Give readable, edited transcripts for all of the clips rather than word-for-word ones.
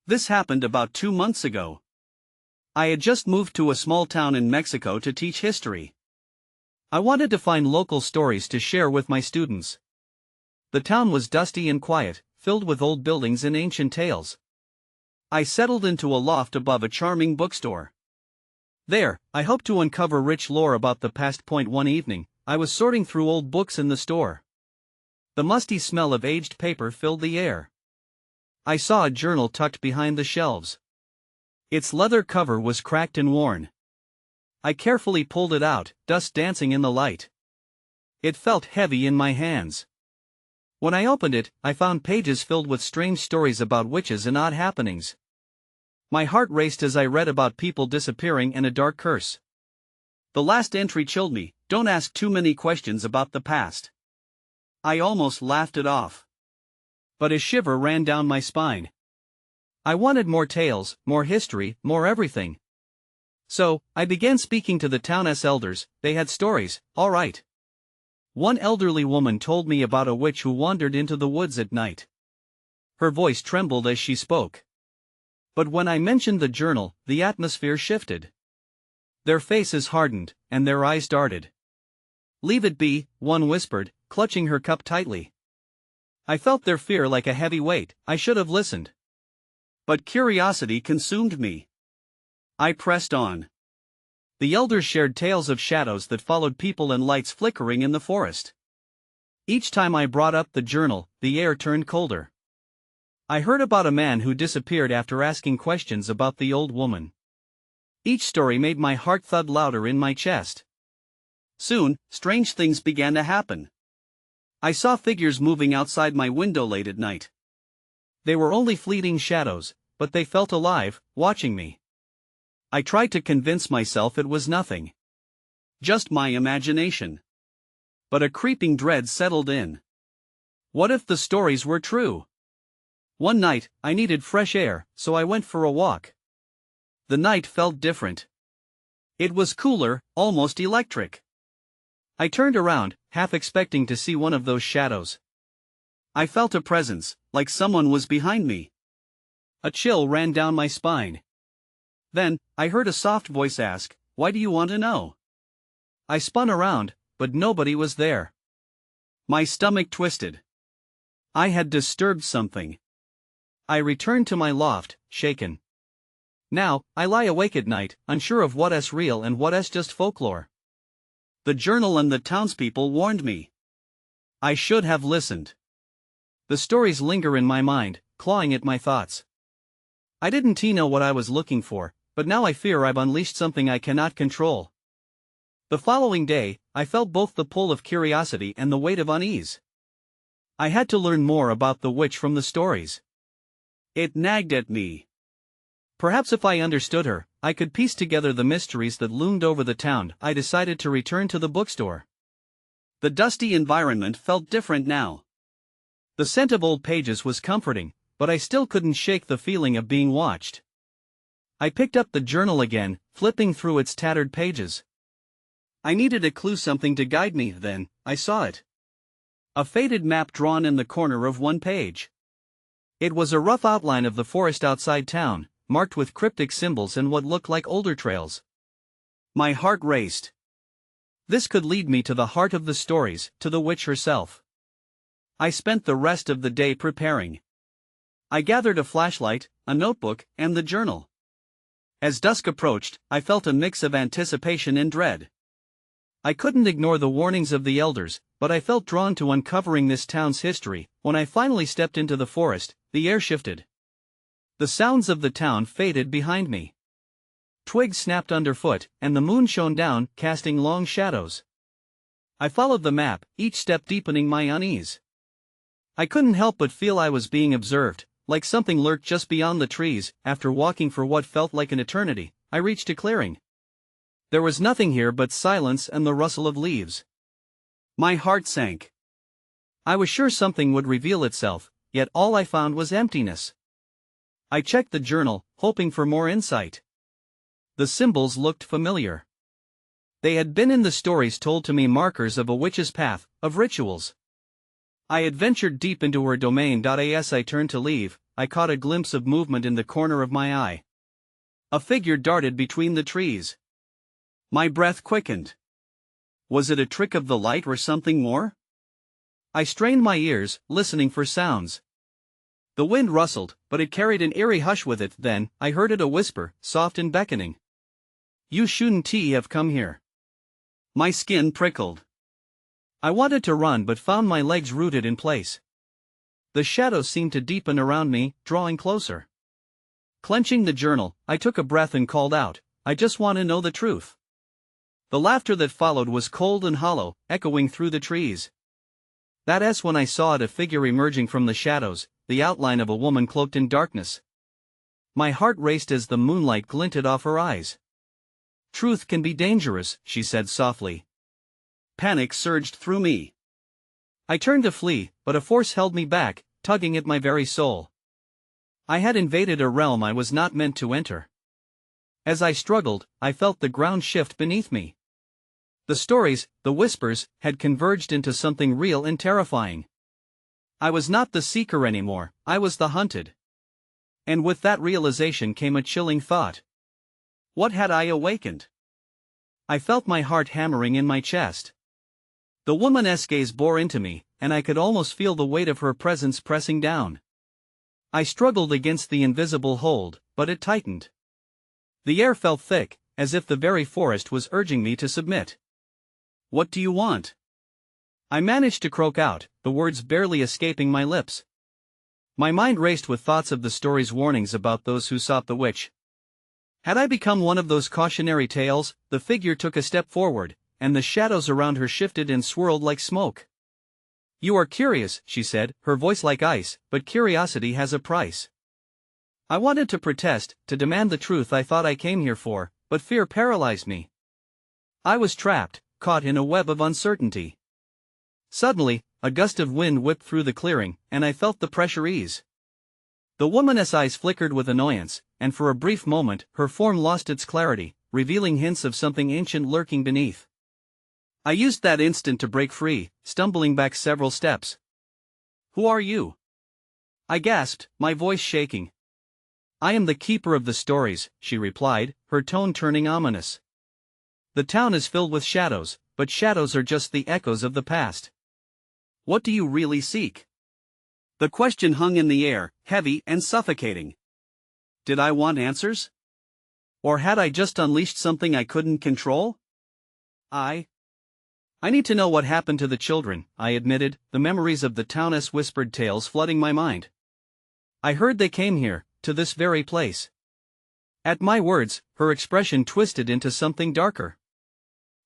This happened about 2 months ago. I had just moved to a small town in Mexico to teach history. I wanted to find local stories to share with my students. The town was dusty and quiet, filled with old buildings and ancient tales. I settled into a loft above a charming bookstore. There, I hoped to uncover rich lore about the past. One evening, I was sorting through old books in the store. The musty smell of aged paper filled the air. I saw a journal tucked behind the shelves. Its leather cover was cracked and worn. I carefully pulled it out, dust dancing in the light. It felt heavy in my hands. When I opened it, I found pages filled with strange stories about witches and odd happenings. My heart raced as I read about people disappearing and a dark curse. The last entry chilled me. Don't ask too many questions about the past. I almost laughed it off. But a shiver ran down my spine. I wanted more tales, more history, more everything. So, I began speaking to the town's elders. They had stories, all right. One elderly woman told me about a witch who wandered into the woods at night. Her voice trembled as she spoke. But when I mentioned the journal, the atmosphere shifted. Their faces hardened, and their eyes darted. "Leave it be," one whispered, clutching her cup tightly. I felt their fear like a heavy weight. I should have listened. But curiosity consumed me. I pressed on. The elders shared tales of shadows that followed people and lights flickering in the forest. Each time I brought up the journal, the air turned colder. I heard about a man who disappeared after asking questions about the old woman. Each story made my heart thud louder in my chest. Soon, strange things began to happen. I saw figures moving outside my window late at night. They were only fleeting shadows, but they felt alive, watching me. I tried to convince myself it was nothing. Just my imagination. But a creeping dread settled in. What if the stories were true? One night, I needed fresh air, so I went for a walk. The night felt different. It was cooler, almost electric. I turned around, half expecting to see one of those shadows. I felt a presence, like someone was behind me. A chill ran down my spine. Then, I heard a soft voice ask, "Why do you want to know?" I spun around, but nobody was there. My stomach twisted. I had disturbed something. I returned to my loft, shaken. Now, I lie awake at night, unsure of what's real and what's just folklore. The journal and the townspeople warned me. I should have listened. The stories linger in my mind, clawing at my thoughts. I didn't know what I was looking for, but now I fear I've unleashed something I cannot control. The following day, I felt both the pull of curiosity and the weight of unease. I had to learn more about the witch from the stories. It nagged at me. Perhaps if I understood her, I could piece together the mysteries that loomed over the town. I decided to return to the bookstore. The dusty environment felt different now. The scent of old pages was comforting, but I still couldn't shake the feeling of being watched. I picked up the journal again, flipping through its tattered pages. I needed a clue, something to guide me. Then, I saw it. A faded map drawn in the corner of one page. It was a rough outline of the forest outside town, marked with cryptic symbols and what looked like older trails. My heart raced. This could lead me to the heart of the stories, to the witch herself. I spent the rest of the day preparing. I gathered a flashlight, a notebook, and the journal. As dusk approached, I felt a mix of anticipation and dread. I couldn't ignore the warnings of the elders, but I felt drawn to uncovering this town's history. When I finally stepped into the forest, the air shifted. The sounds of the town faded behind me. Twigs snapped underfoot, and the moon shone down, casting long shadows. I followed the map, each step deepening my unease. I couldn't help but feel I was being observed, like something lurked just beyond the trees. After walking for what felt like an eternity, I reached a clearing. There was nothing here but silence and the rustle of leaves. My heart sank. I was sure something would reveal itself, yet all I found was emptiness. I checked the journal, hoping for more insight. The symbols looked familiar. They had been in the stories told to me, markers of a witch's path, of rituals. I had ventured deep into her domain. As I turned to leave, I caught a glimpse of movement in the corner of my eye. A figure darted between the trees. My breath quickened. Was it a trick of the light or something more? I strained my ears, listening for sounds. The wind rustled, but it carried an eerie hush with it. Then I heard it, a whisper, soft and beckoning. "You shouldn't have come here." My skin prickled. I wanted to run but found my legs rooted in place. The shadows seemed to deepen around me, drawing closer. Clenching the journal, I took a breath and called out, "I just want to know the truth." The laughter that followed was cold and hollow, echoing through the trees. That's when I saw it, a figure emerging from the shadows, the outline of a woman cloaked in darkness. My heart raced as the moonlight glinted off her eyes. "Truth can be dangerous," she said softly. Panic surged through me. I turned to flee, but a force held me back, tugging at my very soul. I had invaded a realm I was not meant to enter. As I struggled, I felt the ground shift beneath me. The stories, the whispers, had converged into something real and terrifying. I was not the seeker anymore, I was the hunted. And with that realization came a chilling thought. What had I awakened? I felt my heart hammering in my chest. The woman's gaze bore into me, and I could almost feel the weight of her presence pressing down. I struggled against the invisible hold, but it tightened. The air felt thick, as if the very forest was urging me to submit. "What do you want?" I managed to croak out, the words barely escaping my lips. My mind raced with thoughts of the story's warnings about those who sought the witch. Had I become one of those cautionary tales? The figure took a step forward, and the shadows around her shifted and swirled like smoke. "You are curious," she said, her voice like ice, "but curiosity has a price." I wanted to protest, to demand the truth I thought I came here for, but fear paralyzed me. I was trapped, caught in a web of uncertainty. Suddenly, a gust of wind whipped through the clearing, and I felt the pressure ease. The woman's eyes flickered with annoyance, and for a brief moment, her form lost its clarity, revealing hints of something ancient lurking beneath. I used that instant to break free, stumbling back several steps. "Who are you?" I gasped, my voice shaking. "I am the keeper of the stories," she replied, her tone turning ominous. "The town is filled with shadows, but shadows are just the echoes of the past. What do you really seek?" The question hung in the air, heavy and suffocating. Did I want answers? Or had I just unleashed something I couldn't control? I need to know what happened to the children, I admitted, the memories of the town's whispered tales flooding my mind. I heard they came here, to this very place. At my words, her expression twisted into something darker.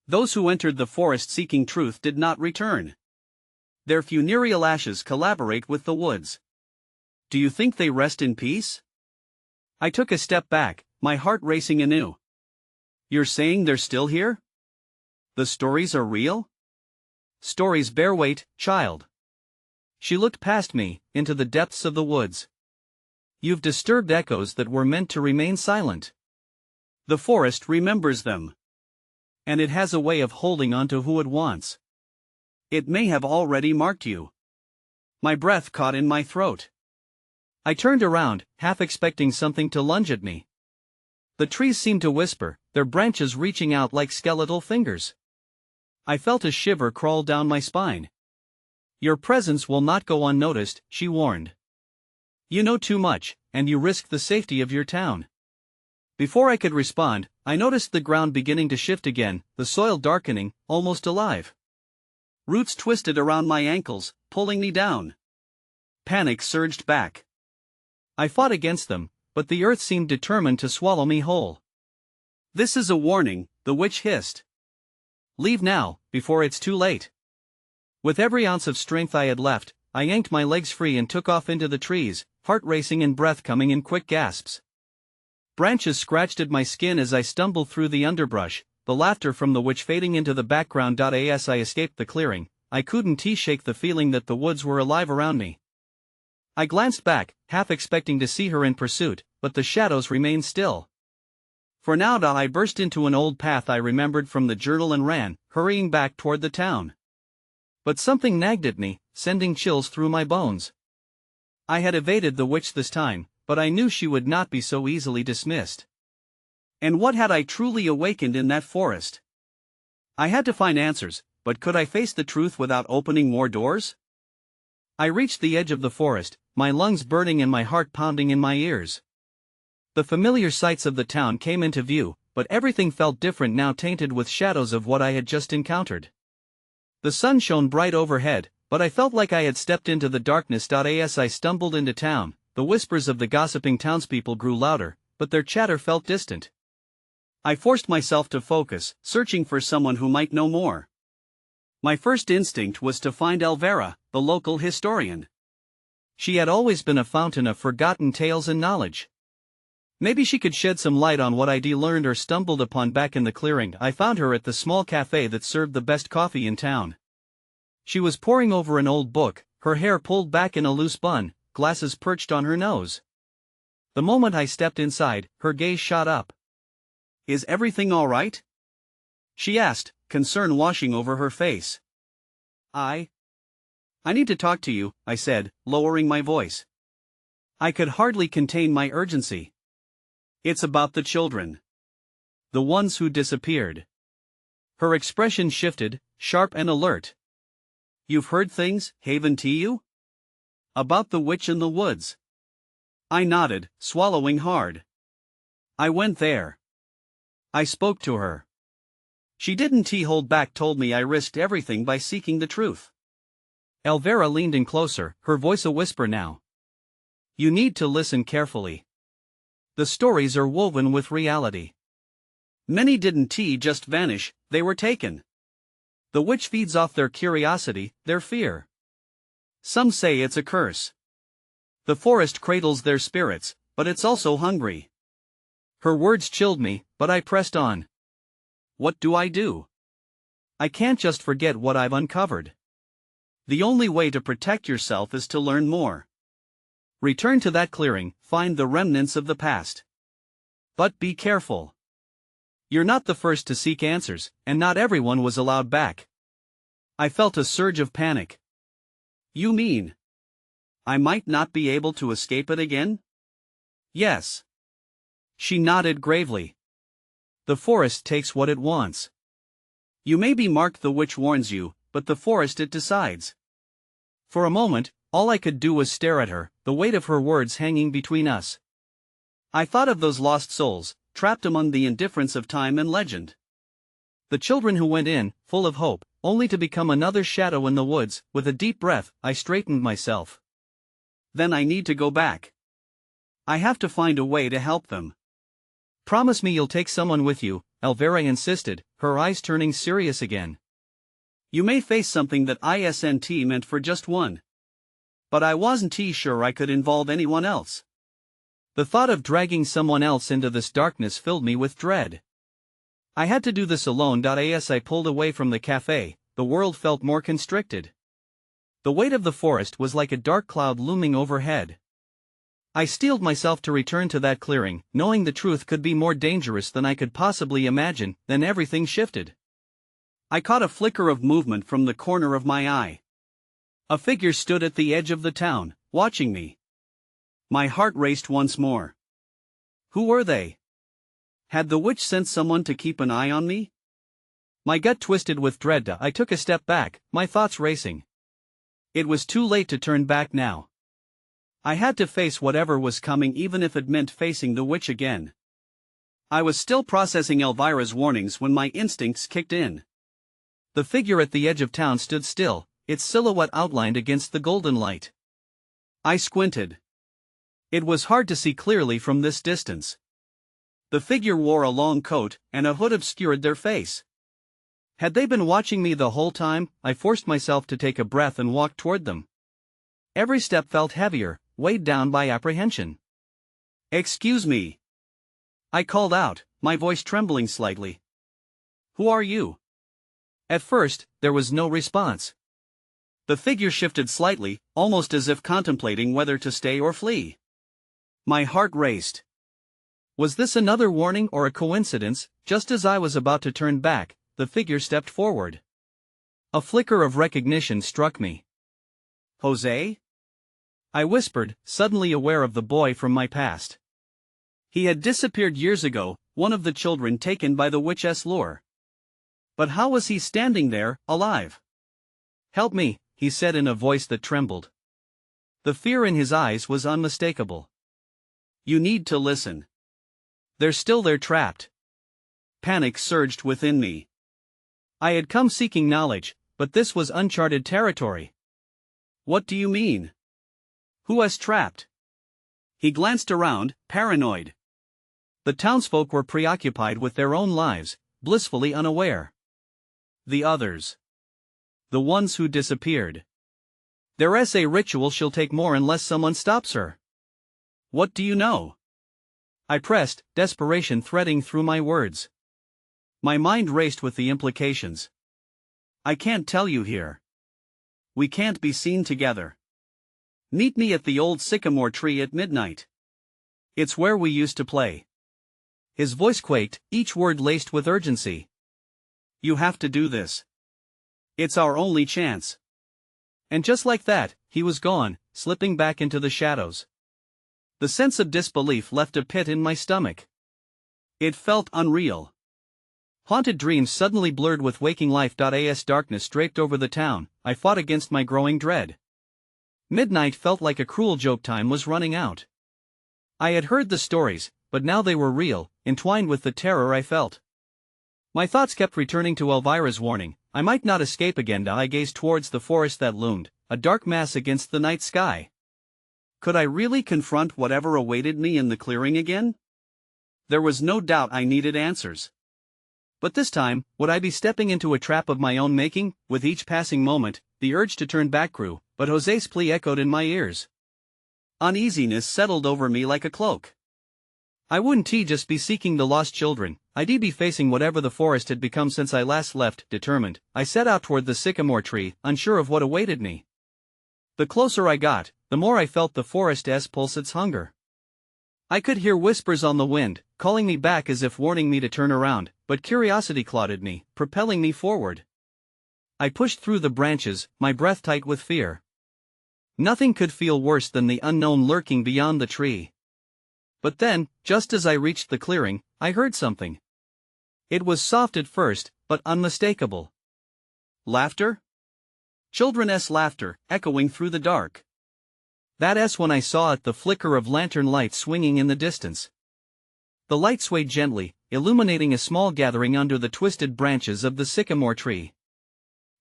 Those who entered the forest seeking truth did not return. Their funereal ashes collaborate with the woods. Do you think they rest in peace? I took a step back, my heart racing anew. You're saying they're still here? The stories are real? Stories bear weight, child. She looked past me, into the depths of the woods. You've disturbed echoes that were meant to remain silent. The forest remembers them. And it has a way of holding on to who it wants. It may have already marked you. My breath caught in my throat. I turned around, half expecting something to lunge at me. The trees seemed to whisper, their branches reaching out like skeletal fingers. I felt a shiver crawl down my spine. Your presence will not go unnoticed, she warned. You know too much, and you risk the safety of your town. Before I could respond, I noticed the ground beginning to shift again, the soil darkening, almost alive. Roots twisted around my ankles, pulling me down. Panic surged back. I fought against them, but the earth seemed determined to swallow me whole. This is a warning, the witch hissed. Leave now, before it's too late. With every ounce of strength I had left, I yanked my legs free and took off into the trees, heart racing and breath coming in quick gasps. Branches scratched at my skin as I stumbled through the underbrush, the laughter from the witch fading into the background. As I escaped the clearing, I couldn't shake the feeling that the woods were alive around me. I glanced back, half expecting to see her in pursuit, but the shadows remained still. For now I burst into an old path I remembered from the journal and ran, hurrying back toward the town. But something nagged at me, sending chills through my bones. I had evaded the witch this time, but I knew she would not be so easily dismissed. And what had I truly awakened in that forest? I had to find answers, but could I face the truth without opening more doors? I reached the edge of the forest, my lungs burning and my heart pounding in my ears. The familiar sights of the town came into view, but everything felt different now, tainted with shadows of what I had just encountered. The sun shone bright overhead, but I felt like I had stepped into the darkness. As I stumbled into town, the whispers of the gossiping townspeople grew louder, but their chatter felt distant. I forced myself to focus, searching for someone who might know more. My first instinct was to find Elvira, the local historian. She had always been a fountain of forgotten tales and knowledge. Maybe she could shed some light on what I'd learned or stumbled upon. Back in the clearing, I found her at the small cafe that served the best coffee in town. She was poring over an old book, her hair pulled back in a loose bun, glasses perched on her nose. The moment I stepped inside, her gaze shot up. "Is everything all right?" she asked, concern washing over her face. I need to talk to you," I said, lowering my voice. I could hardly contain my urgency. "It's about the children. The ones who disappeared." Her expression shifted, sharp and alert. "You've heard things, Haven T.U.? About the witch in the woods?" I nodded, swallowing hard. "I went there. I spoke to her. She didn't hold back, told me I risked everything by seeking the truth." Elvira leaned in closer, her voice a whisper now. "You need to listen carefully. The stories are woven with reality. Many didn't just vanish, they were taken. The witch feeds off their curiosity, their fear. Some say it's a curse. The forest cradles their spirits, but it's also hungry." Her words chilled me, but I pressed on. "What do I do? I can't just forget what I've uncovered. The only way to protect yourself is to learn more. Return to that clearing, find the remnants of the past. But be careful. You're not the first to seek answers, and not everyone was allowed back." I felt a surge of panic. "You mean I might not be able to escape it again?" "Yes." She nodded gravely. "The forest takes what it wants. You may be marked, the witch warns you, but the forest, it decides." For a moment, all I could do was stare at her, the weight of her words hanging between us. I thought of those lost souls, trapped among the indifference of time and legend. The children who went in, full of hope, only to become another shadow in the woods. With a deep breath, I straightened myself. "Then I need to go back. I have to find a way to help them." "Promise me you'll take someone with you," Elvira insisted, her eyes turning serious again. "You may face something that isn't meant for just one." But I wasn't sure I could involve anyone else. The thought of dragging someone else into this darkness filled me with dread. I had to do this alone. As I pulled away from the cafe, the world felt more constricted. The weight of the forest was like a dark cloud looming overhead. I steeled myself to return to that clearing, knowing the truth could be more dangerous than I could possibly imagine. Then everything shifted. I caught a flicker of movement from the corner of my eye. A figure stood at the edge of the town, watching me. My heart raced once more. Who were they? Had the witch sent someone to keep an eye on me? My gut twisted with dread. I took a step back, my thoughts racing. It was too late to turn back now. I had to face whatever was coming, even if it meant facing the witch again. I was still processing Elvira's warnings when my instincts kicked in. The figure at the edge of town stood still, its silhouette outlined against the golden light. I squinted. It was hard to see clearly from this distance. The figure wore a long coat, and a hood obscured their face. Had they been watching me the whole time? I forced myself to take a breath and walk toward them. Every step felt heavier, weighed down by apprehension. "Excuse me," I called out, my voice trembling slightly. "Who are you?" At first, there was no response. The figure shifted slightly, almost as if contemplating whether to stay or flee. My heart raced. Was this another warning or a coincidence? Just as I was about to turn back, the figure stepped forward. A flicker of recognition struck me. "Jose?" I whispered, suddenly aware of the boy from my past. He had disappeared years ago, one of the children taken by the witch's lure. But how was he standing there, alive? "Help me," he said in a voice that trembled. The fear in his eyes was unmistakable. "You need to listen. They're still there, trapped." Panic surged within me. I had come seeking knowledge, but this was uncharted territory. "What do you mean? Who has trapped?" He glanced around, paranoid. The townsfolk were preoccupied with their own lives, blissfully unaware. The others. The ones who disappeared. Their essay ritual she'll take more unless someone stops her. "What do you know?" I pressed, desperation threading through my words. My mind raced with the implications. "I can't tell you here. We can't be seen together. Meet me at the old sycamore tree at midnight. It's where we used to play." His voice quaked, each word laced with urgency. "You have to do this. It's our only chance." And just like that, he was gone, slipping back into the shadows. The sense of disbelief left a pit in my stomach. It felt unreal. Haunted dreams suddenly blurred with waking life. As darkness draped over the town, I fought against my growing dread. Midnight felt like a cruel joke. Time was running out. I had heard the stories, but now they were real, entwined with the terror I felt. My thoughts kept returning to Elvira's warning. I might not escape again. I gazed towards the forest that loomed, a dark mass against the night sky. Could I really confront whatever awaited me in the clearing again? There was no doubt I needed answers. But this time, would I be stepping into a trap of my own making? With each passing moment, the urge to turn back grew, but José's plea echoed in my ears. Uneasiness settled over me like a cloak. I wouldn't just be seeking the lost children, I'd be facing whatever the forest had become since I last left. Determined, I set out toward the sycamore tree, unsure of what awaited me. The closer I got, the more I felt the forest's pulse its hunger. I could hear whispers on the wind, calling me back as if warning me to turn around, but curiosity clouded me, propelling me forward. I pushed through the branches, my breath tight with fear. Nothing could feel worse than the unknown lurking beyond the tree. But then, just as I reached the clearing, I heard something. It was soft at first, but unmistakable. Laughter? Children's laughter, echoing through the dark. That's when I saw it, the flicker of lantern light swinging in the distance. The light swayed gently, illuminating a small gathering under the twisted branches of the sycamore tree.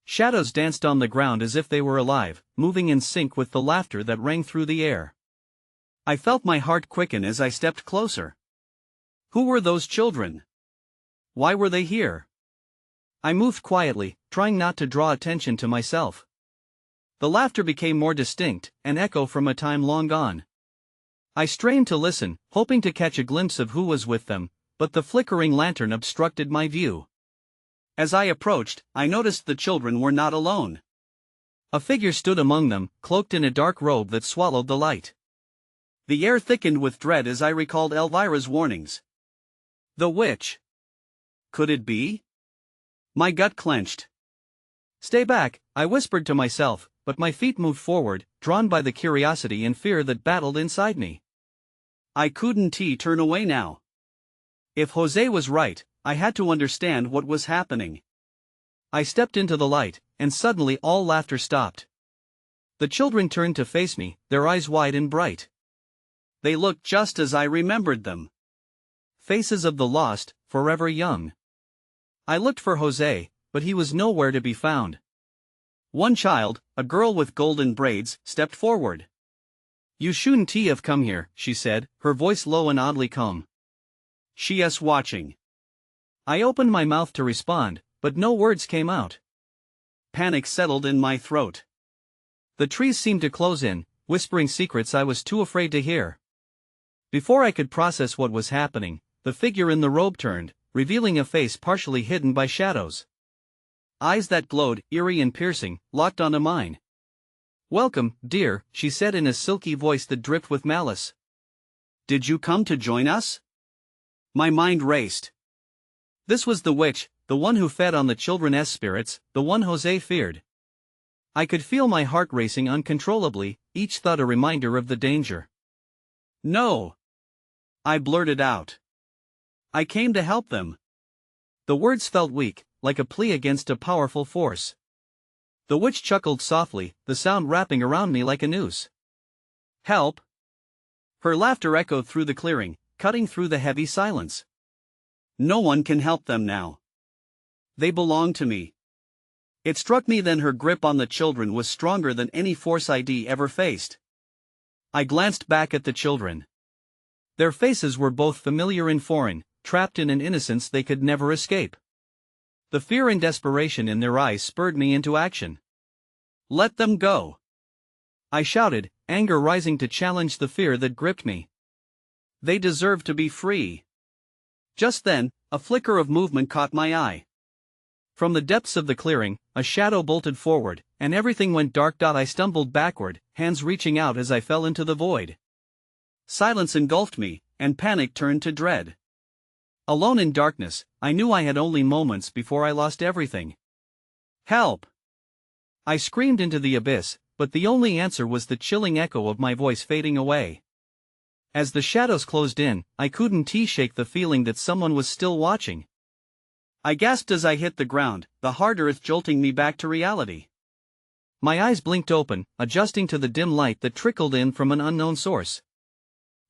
Shadows danced on the ground as if they were alive, moving in sync with the laughter that rang through the air. I felt my heart quicken as I stepped closer. Who were those children? Why were they here? I moved quietly, trying not to draw attention to myself. The laughter became more distinct, an echo from a time long gone. I strained to listen, hoping to catch a glimpse of who was with them, but the flickering lantern obstructed my view. As I approached, I noticed the children were not alone. A figure stood among them, cloaked in a dark robe that swallowed the light. The air thickened with dread as I recalled Elvira's warnings. The witch. Could it be? My gut clenched. "Stay back," I whispered to myself, but my feet moved forward, drawn by the curiosity and fear that battled inside me. I couldn't turn away now. If José was right, I had to understand what was happening. I stepped into the light, and suddenly all laughter stopped. The children turned to face me, their eyes wide and bright. They looked just as I remembered them. Faces of the lost, forever young. I looked for José, but he was nowhere to be found. One child, a girl with golden braids, stepped forward. "You shouldn't have come here," she said, her voice low and oddly calm. "She's watching." I opened my mouth to respond, but no words came out. Panic settled in my throat. The trees seemed to close in, whispering secrets I was too afraid to hear. Before I could process what was happening, the figure in the robe turned, revealing a face partially hidden by shadows. Eyes that glowed, eerie and piercing, locked onto mine. "Welcome, dear," she said in a silky voice that dripped with malice. "Did you come to join us?" My mind raced. This was the witch, the one who fed on the children's spirits, the one José feared. I could feel my heart racing uncontrollably, each thought a reminder of the danger. "No!" I blurted out. "I came to help them." The words felt weak, like a plea against a powerful force. The witch chuckled softly, the sound wrapping around me like a noose. "Help?" Her laughter echoed through the clearing, cutting through the heavy silence. "No one can help them now. They belong to me." It struck me then her grip on the children was stronger than any force I'd ever faced. I glanced back at the children. Their faces were both familiar and foreign, trapped in an innocence they could never escape. The fear and desperation in their eyes spurred me into action. "Let them go!" I shouted, anger rising to challenge the fear that gripped me. "They deserve to be free." Just then, a flicker of movement caught my eye. From the depths of the clearing, a shadow bolted forward, and everything went dark. I stumbled backward, hands reaching out as I fell into the void. Silence engulfed me, and panic turned to dread. Alone in darkness, I knew I had only moments before I lost everything. "Help!" I screamed into the abyss, but the only answer was the chilling echo of my voice fading away. As the shadows closed in, I couldn't shake the feeling that someone was still watching. I gasped as I hit the ground, the hard earth jolting me back to reality. My eyes blinked open, adjusting to the dim light that trickled in from an unknown source.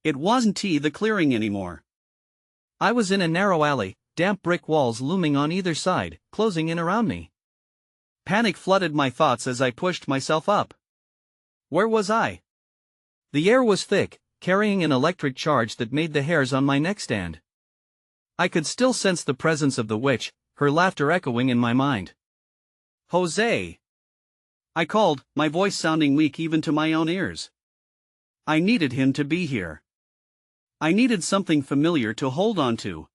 It wasn't the clearing anymore. I was in a narrow alley, damp brick walls looming on either side, closing in around me. Panic flooded my thoughts as I pushed myself up. Where was I? The air was thick, carrying an electric charge that made the hairs on my neck stand. I could still sense the presence of the witch, her laughter echoing in my mind. "Jose!" I called, my voice sounding weak even to my own ears. I needed him to be here. I needed something familiar to hold on to.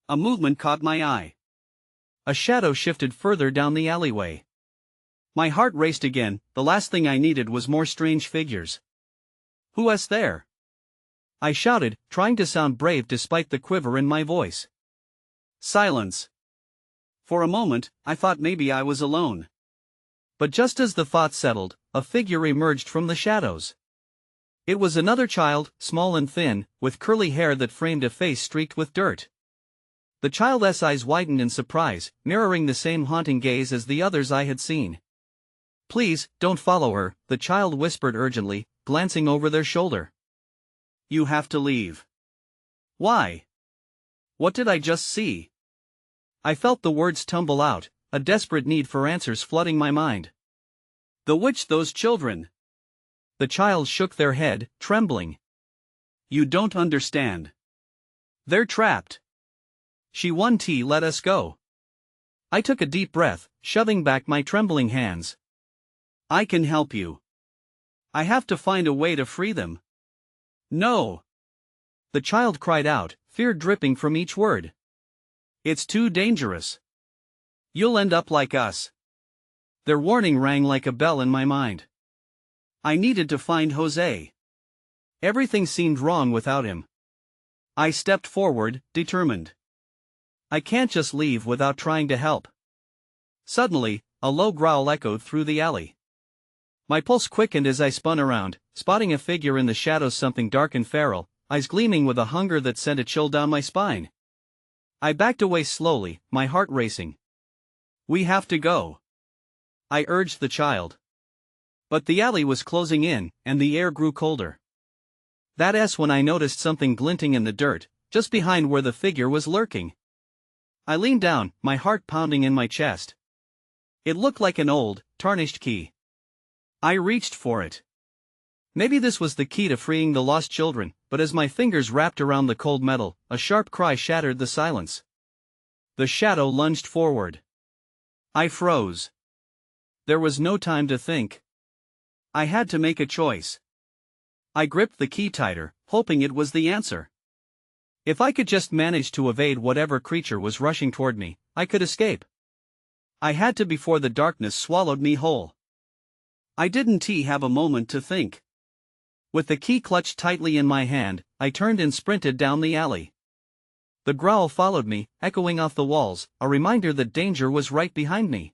A movement caught my eye. A shadow shifted further down the alleyway. My heart raced again. The last thing I needed was more strange figures. "Who is there?" I shouted, trying to sound brave despite the quiver in my voice. Silence. For a moment, I thought maybe I was alone. But just as the thought settled, a figure emerged from the shadows. It was another child, small and thin, with curly hair that framed a face streaked with dirt. The child's eyes widened in surprise, mirroring the same haunting gaze as the others I had seen. "Please, don't follow her," the child whispered urgently, glancing over their shoulder. "You have to leave." "Why? What did I just see?" I felt the words tumble out, a desperate need for answers flooding my mind. "The witch, those children." The child shook their head, trembling. "You don't understand. They're trapped. She won't let us go." I took a deep breath, shoving back my trembling hands. "I can help you. I have to find a way to free them." "No!" the child cried out, fear dripping from each word. "It's too dangerous. You'll end up like us." Their warning rang like a bell in my mind. I needed to find Jose. Everything seemed wrong without him. I stepped forward, determined. I can't just leave without trying to help. Suddenly, a low growl echoed through the alley. My pulse quickened as I spun around, spotting a figure in the shadows, something dark and feral, eyes gleaming with a hunger that sent a chill down my spine. I backed away slowly, my heart racing. "We have to go," I urged the child. But the alley was closing in, and the air grew colder. That's when I noticed something glinting in the dirt, just behind where the figure was lurking. I leaned down, my heart pounding in my chest. It looked like an old, tarnished key. I reached for it. Maybe this was the key to freeing the lost children, but as my fingers wrapped around the cold metal, a sharp cry shattered the silence. The shadow lunged forward. I froze. There was no time to think. I had to make a choice. I gripped the key tighter, hoping it was the answer. If I could just manage to evade whatever creature was rushing toward me, I could escape. I had to before the darkness swallowed me whole. I didn't have a moment to think. With the key clutched tightly in my hand, I turned and sprinted down the alley. The growl followed me, echoing off the walls, a reminder that danger was right behind me.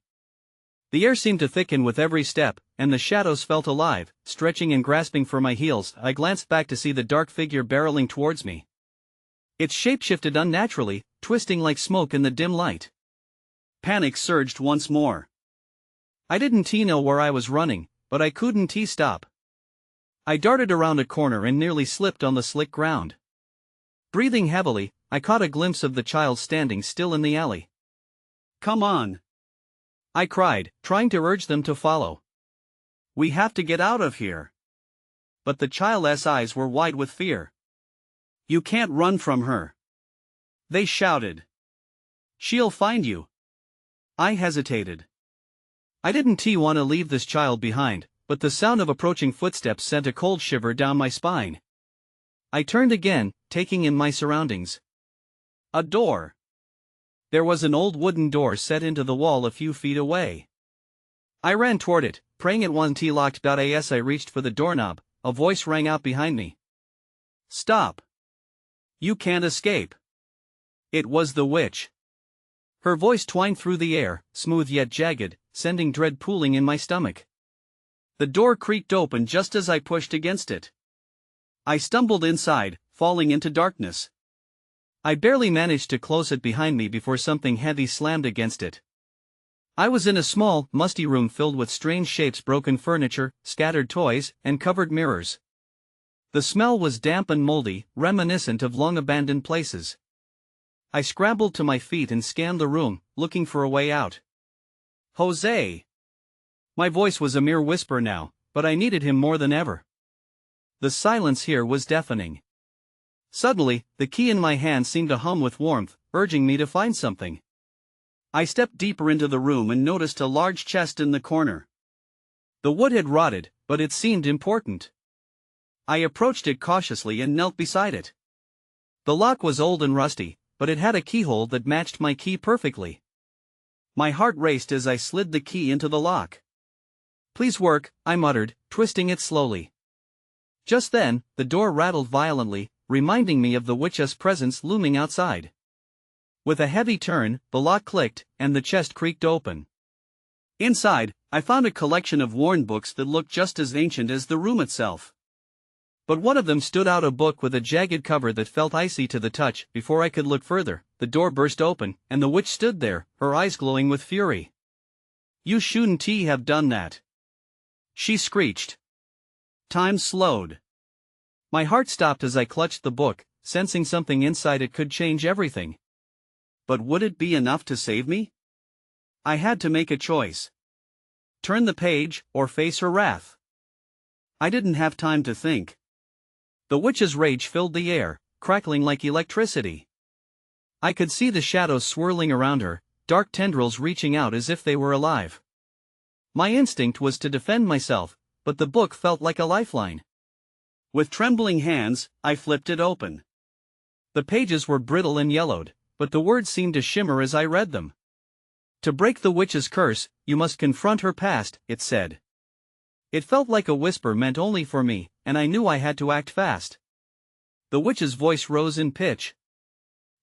The air seemed to thicken with every step, and the shadows felt alive, stretching and grasping for my heels. I glanced back to see the dark figure barreling towards me. Its shape shifted unnaturally, twisting like smoke in the dim light. Panic surged once more. I didn't know where I was running, but I couldn't stop. I darted around a corner and nearly slipped on the slick ground. Breathing heavily, I caught a glimpse of the child standing still in the alley. "Come on!" I cried, trying to urge them to follow. "We have to get out of here." But the child's eyes were wide with fear. "You can't run from her," they shouted. "She'll find you." I hesitated. I didn't want to leave this child behind, but the sound of approaching footsteps sent a cold shiver down my spine. I turned again, taking in my surroundings. A door. There was an old wooden door set into the wall a few feet away. I ran toward it, praying it wasn't locked. As I reached for the doorknob, a voice rang out behind me. "Stop! You can't escape." It was the witch. Her voice twined through the air, smooth yet jagged, sending dread pooling in my stomach. The door creaked open just as I pushed against it. I stumbled inside, falling into darkness. I barely managed to close it behind me before something heavy slammed against it. I was in a small, musty room filled with strange shapes, broken furniture, scattered toys, and covered mirrors. The smell was damp and moldy, reminiscent of long-abandoned places. I scrambled to my feet and scanned the room, looking for a way out. "Jose!" My voice was a mere whisper now, but I needed him more than ever. The silence here was deafening. Suddenly, the key in my hand seemed to hum with warmth, urging me to find something. I stepped deeper into the room and noticed a large chest in the corner. The wood had rotted, but it seemed important. I approached it cautiously and knelt beside it. The lock was old and rusty, but it had a keyhole that matched my key perfectly. My heart raced as I slid the key into the lock. "Please work," I muttered, twisting it slowly. Just then, the door rattled violently, reminding me of the witch's presence looming outside. With a heavy turn, the lock clicked, and the chest creaked open. Inside, I found a collection of worn books that looked just as ancient as the room itself. But one of them stood out, a book with a jagged cover that felt icy to the touch. Before I could look further, the door burst open, and the witch stood there, her eyes glowing with fury. "You shouldn't have done that," she screeched. Time slowed. My heart stopped as I clutched the book, sensing something inside it could change everything. But would it be enough to save me? I had to make a choice. Turn the page, or face her wrath. I didn't have time to think. The witch's rage filled the air, crackling like electricity. I could see the shadows swirling around her, dark tendrils reaching out as if they were alive. My instinct was to defend myself, but the book felt like a lifeline. With trembling hands, I flipped it open. The pages were brittle and yellowed, but the words seemed to shimmer as I read them. "To break the witch's curse, you must confront her past," it said. It felt like a whisper meant only for me, and I knew I had to act fast. The witch's voice rose in pitch.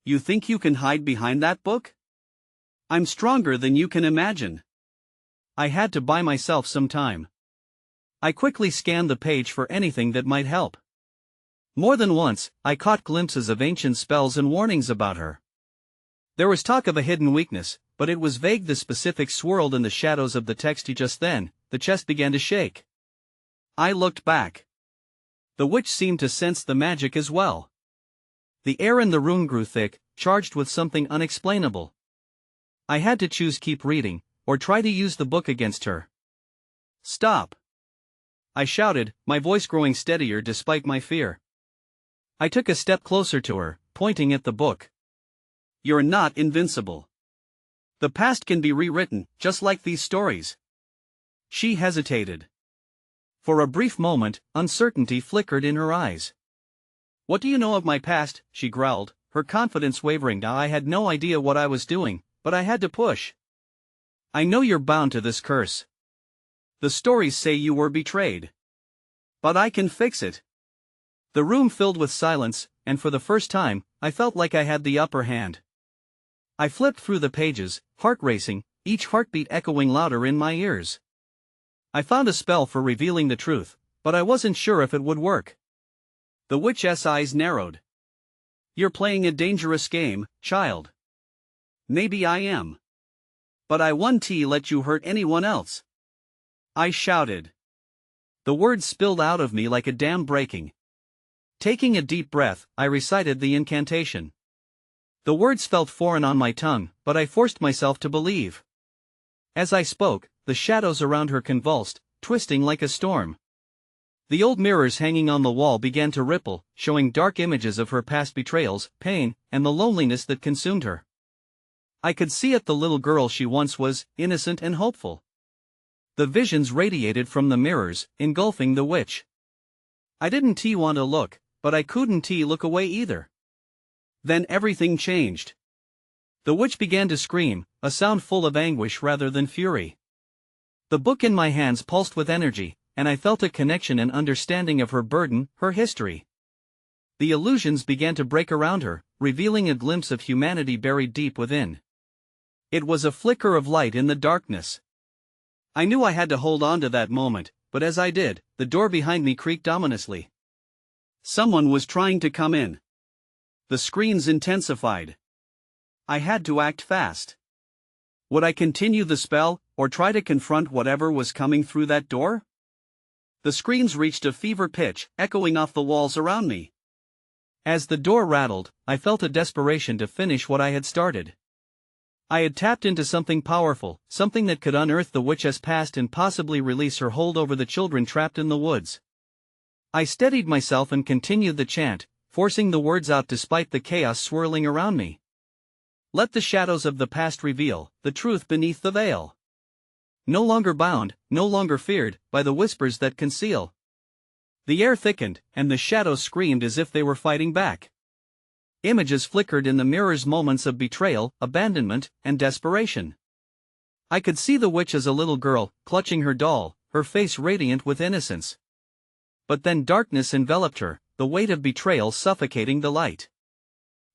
"You think you can hide behind that book? I'm stronger than you can imagine." I had to buy myself some time. I quickly scanned the page for anything that might help. More than once, I caught glimpses of ancient spells and warnings about her. There was talk of a hidden weakness, but it was vague. The specifics swirled in the shadows of the text. Just then, the chest began to shake. I looked back. The witch seemed to sense the magic as well. The air in the room grew thick, charged with something unexplainable. I had to choose: keep reading, or try to use the book against her. "Stop!" I shouted, my voice growing steadier despite my fear. I took a step closer to her, pointing at the book. "You're not invincible. The past can be rewritten, just like these stories." She hesitated. For a brief moment, uncertainty flickered in her eyes. "What do you know of my past?" she growled, her confidence wavering. I had no idea what I was doing, but I had to push. "I know you're bound to this curse. The stories say you were betrayed. But I can fix it." The room filled with silence, and for the first time, I felt like I had the upper hand. I flipped through the pages, heart racing, each heartbeat echoing louder in my ears. I found a spell for revealing the truth, but I wasn't sure if it would work. The witch's eyes narrowed. "You're playing a dangerous game, child." "Maybe I am. But I won't let you hurt anyone else," I shouted. The words spilled out of me like a dam breaking. Taking a deep breath, I recited the incantation. The words felt foreign on my tongue, but I forced myself to believe. As I spoke, the shadows around her convulsed, twisting like a storm. The old mirrors hanging on the wall began to ripple, showing dark images of her past betrayals, pain, and the loneliness that consumed her. I could see it, the little girl she once was, innocent and hopeful. The visions radiated from the mirrors, engulfing the witch. I didn't want to look, but I couldn't look away either. Then everything changed. The witch began to scream, a sound full of anguish rather than fury. The book in my hands pulsed with energy, and I felt a connection and understanding of her burden, her history. The illusions began to break around her, revealing a glimpse of humanity buried deep within. It was a flicker of light in the darkness. I knew I had to hold on to that moment, but as I did, the door behind me creaked ominously. Someone was trying to come in. The screams intensified. I had to act fast. Would I continue the spell, or try to confront whatever was coming through that door? The screams reached a fever pitch, echoing off the walls around me. As the door rattled, I felt a desperation to finish what I had started. I had tapped into something powerful, something that could unearth the witch's past and possibly release her hold over the children trapped in the woods. I steadied myself and continued the chant, forcing the words out despite the chaos swirling around me. Let the shadows of the past reveal the truth beneath the veil. No longer bound, no longer feared, by the whispers that conceal. The air thickened, and the shadows screamed as if they were fighting back. Images flickered in the mirrors, moments of betrayal, abandonment, and desperation. I could see the witch as a little girl, clutching her doll, her face radiant with innocence. But then darkness enveloped her, the weight of betrayal suffocating the light.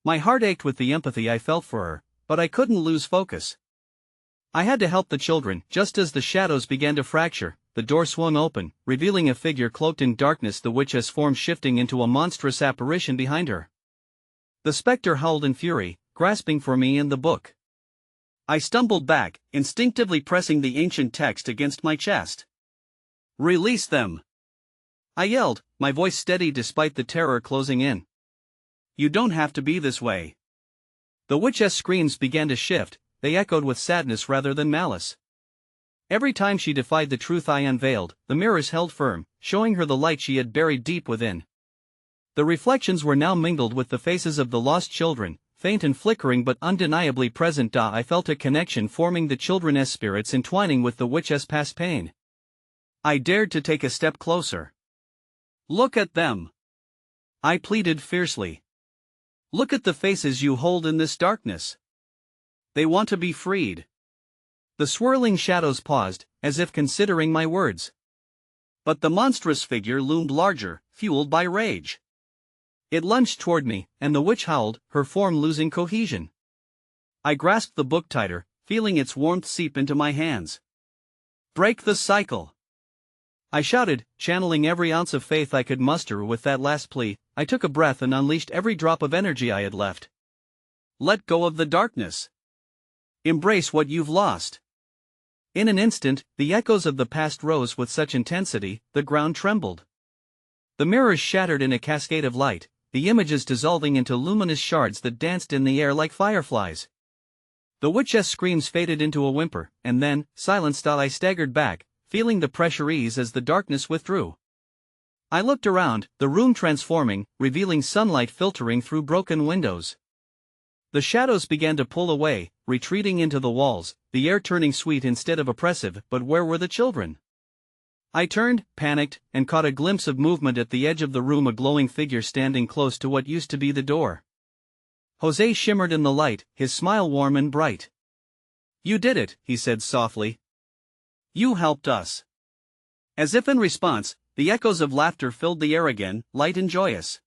My heart ached with the empathy I felt for her, but I couldn't lose focus. I had to help the children. Just as the shadows began to fracture, the door swung open, revealing a figure cloaked in darkness, the witch's form shifting into a monstrous apparition behind her. The specter howled in fury, grasping for me and the book. I stumbled back, instinctively pressing the ancient text against my chest. "Release them!" I yelled, my voice steady despite the terror closing in. "You don't have to be this way." The witch's screams began to shift, they echoed with sadness rather than malice. Every time she defied the truth I unveiled, the mirrors held firm, showing her the light she had buried deep within. The reflections were now mingled with the faces of the lost children, faint and flickering but undeniably present. I felt a connection forming, the children's spirits entwining with the witch's past pain. I dared to take a step closer. "Look at them," I pleaded fiercely. "Look at the faces you hold in this darkness. They want to be freed." The swirling shadows paused, as if considering my words. But the monstrous figure loomed larger, fueled by rage. It lunged toward me, and the witch howled, her form losing cohesion. I grasped the book tighter, feeling its warmth seep into my hands. "Break the cycle!" I shouted, channeling every ounce of faith I could muster. With that last plea, I took a breath and unleashed every drop of energy I had left. Let go of the darkness. Embrace what you've lost. In an instant, the echoes of the past rose with such intensity, the ground trembled. The mirrors shattered in a cascade of light, the images dissolving into luminous shards that danced in the air like fireflies. The witch's screams faded into a whimper, and then, silenced, I staggered back, feeling the pressure ease as the darkness withdrew. I looked around, the room transforming, revealing sunlight filtering through broken windows. The shadows began to pull away, retreating into the walls, the air turning sweet instead of oppressive. But where were the children? I turned, panicked, and caught a glimpse of movement at the edge of the room, a glowing figure standing close to what used to be the door. Jose shimmered in the light, his smile warm and bright. "You did it," he said softly. "You helped us." As if in response, the echoes of laughter filled the air again, light and joyous.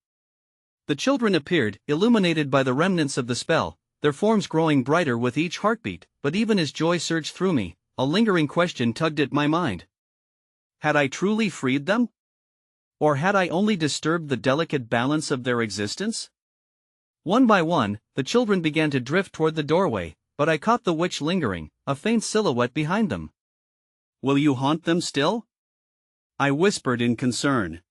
The children appeared, illuminated by the remnants of the spell, their forms growing brighter with each heartbeat, but even as joy surged through me, a lingering question tugged at my mind. Had I truly freed them? Or had I only disturbed the delicate balance of their existence? One by one, the children began to drift toward the doorway, but I caught the witch lingering, a faint silhouette behind them. Will you haunt them still? I whispered in concern.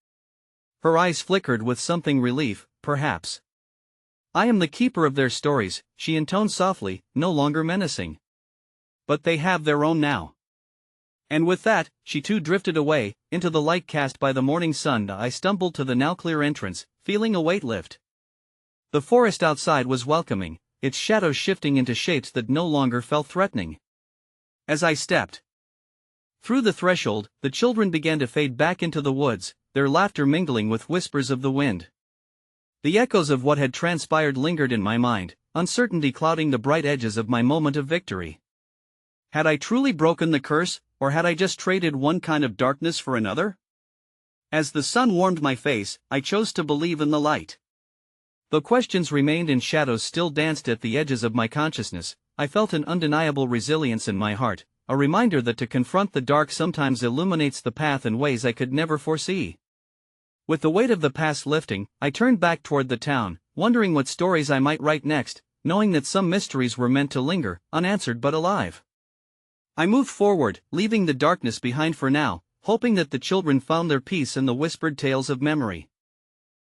Her eyes flickered with something relief, perhaps. I am the keeper of their stories, she intoned softly, no longer menacing. But they have their own now. And with that, she too drifted away, into the light cast by the morning sun. I stumbled to the now clear entrance, feeling a weight lift. The forest outside was welcoming, its shadows shifting into shapes that no longer felt threatening. As I stepped through the threshold, the children began to fade back into the woods, their laughter mingling with whispers of the wind. The echoes of what had transpired lingered in my mind, uncertainty clouding the bright edges of my moment of victory. Had I truly broken the curse, or had I just traded one kind of darkness for another? As the sun warmed my face, I chose to believe in the light. Though questions remained and shadows still danced at the edges of my consciousness, I felt an undeniable resilience in my heart, a reminder that to confront the dark sometimes illuminates the path in ways I could never foresee. With the weight of the past lifting, I turned back toward the town, wondering what stories I might write next, knowing that some mysteries were meant to linger, unanswered but alive. I moved forward, leaving the darkness behind for now, hoping that the children found their peace in the whispered tales of memory.